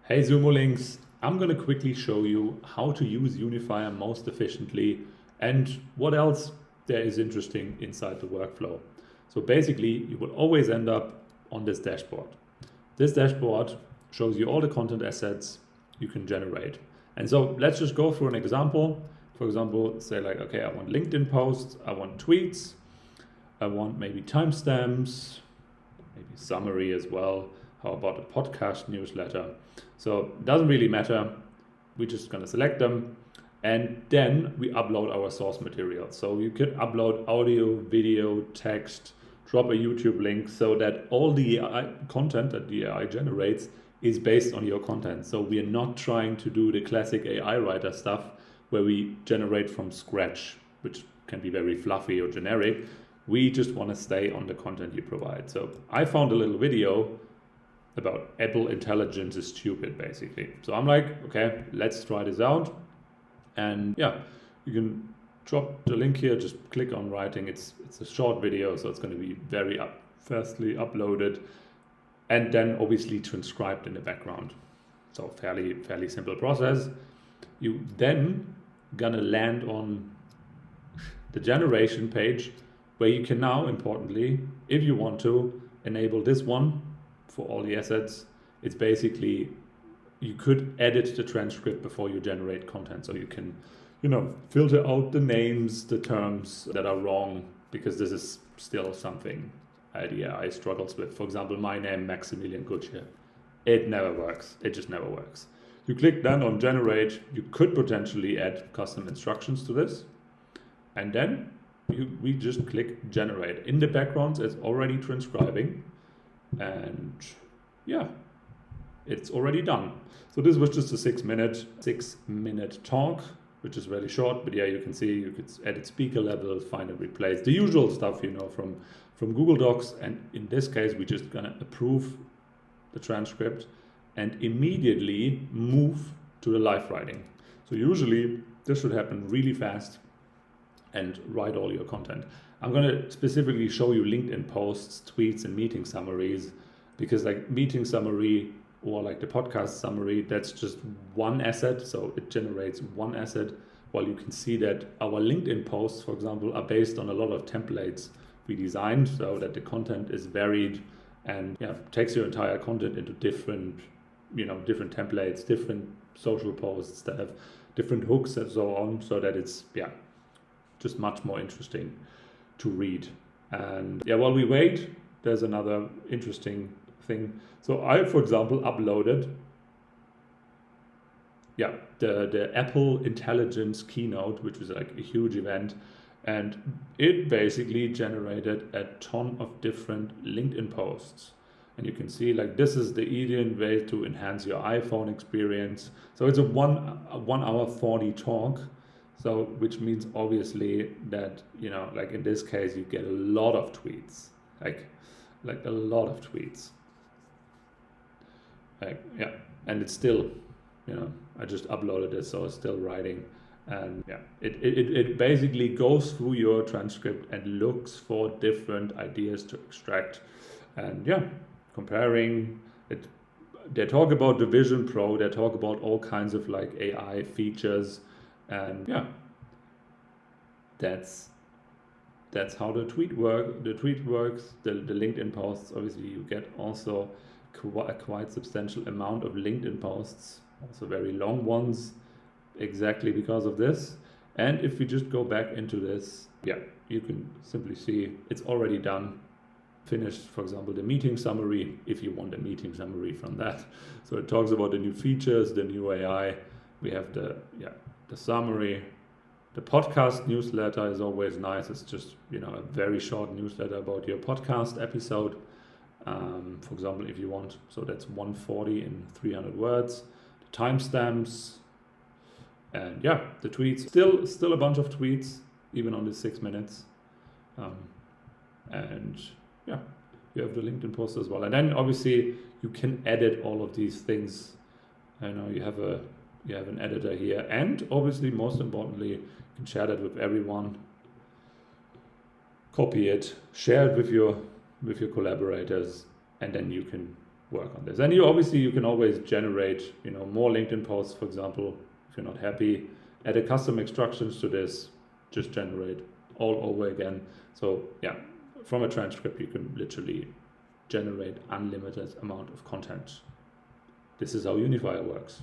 Hey Sumo, I'm going to quickly show you how to use Unifier most efficiently and what else there is interesting inside the workflow. So basically, you will always end up on this dashboard. This dashboard shows you all the content assets you can generate. And so let's just go through an example. For example, say like, okay, I want LinkedIn posts, I want tweets, I want maybe timestamps, maybe summary as well. How about a podcast newsletter? So it doesn't really matter. We're just going to select them and then we upload our source material. So you could upload audio, video, text, drop a YouTube link so that all the AI content that the AI generates is based on your content. So we are not trying to do the classic AI writer stuff where we generate from scratch, which can be very fluffy or generic. We just want to stay on the content you provide. So I found a little video about Apple intelligence is stupid, basically. So I'm like, okay, let's try this out. And yeah, you can drop the link here, just click on writing. It's a short video, so it's going to be very fastly uploaded and then obviously transcribed in the background. So fairly simple process. You then gonna land on the generation page where you can now, importantly, if you want to, enable this one for all the assets. It's basically, you could edit the transcript before you generate content. So you can, filter out the names, the terms that are wrong, because this is still something the AI struggles with. For example, my name, Maximilian Gutschke. It never works. It just never works. You click then on generate. You could potentially add custom instructions to this. And then we just click generate. In the background, it's already transcribing. And yeah, it's already done. So this was just a 6 minute talk, which is really short, but yeah, you can see you could edit speaker level, find and replace the usual stuff, from Google Docs. And in this case, we're just gonna approve the transcript and immediately move to the live writing. So usually this should happen really fast and write all your content. I'm going to specifically show you LinkedIn posts, tweets, and meeting summaries, because like meeting summary or like the podcast summary, that's just one asset. So it generates one asset, while you can see that our LinkedIn posts, for example, are based on a lot of templates we designed so that the content is varied and takes your entire content into different templates, different social posts that have different hooks and so on, so that it's just much more interesting to read. And while we wait, there's another interesting thing. So I, for example, uploaded the Apple Intelligence Keynote, which was like a huge event, and it basically generated a ton of different LinkedIn posts. And you can see like this is the easiest way to enhance your iPhone experience. So it's a 1 hour 40 talk. So which means obviously that, like in this case, you get a lot of tweets, like a lot of tweets. And it's still, I just uploaded it, so it's still writing. And it basically goes through your transcript and looks for different ideas to extract. And comparing it, they talk about the Vision Pro, they talk about all kinds of like AI features. And that's how the tweet works. The LinkedIn posts, obviously you get also a quite substantial amount of LinkedIn posts, also very long ones, exactly because of this. And if we just go back into this, you can simply see it's already done, finished. For example, the meeting summary, if you want a meeting summary from that. So it talks about the new features, the new AI. We have the summary. The podcast newsletter is always nice. It's just a very short newsletter about your podcast episode, for example, if you want. So that's 140 in 300 words. The timestamps, and the tweets. Still a bunch of tweets, even on the 6 minutes. And you have the LinkedIn post as well. And then obviously you can edit all of these things. You have an editor here, and obviously most importantly, you can share that with everyone, copy it, share it with your collaborators, and then you can work on this. And you can always generate, more LinkedIn posts, for example. If you're not happy, add a custom instructions to this, just generate all over again. So yeah, from a transcript, you can literally generate unlimited amount of content. This is how Unifier works.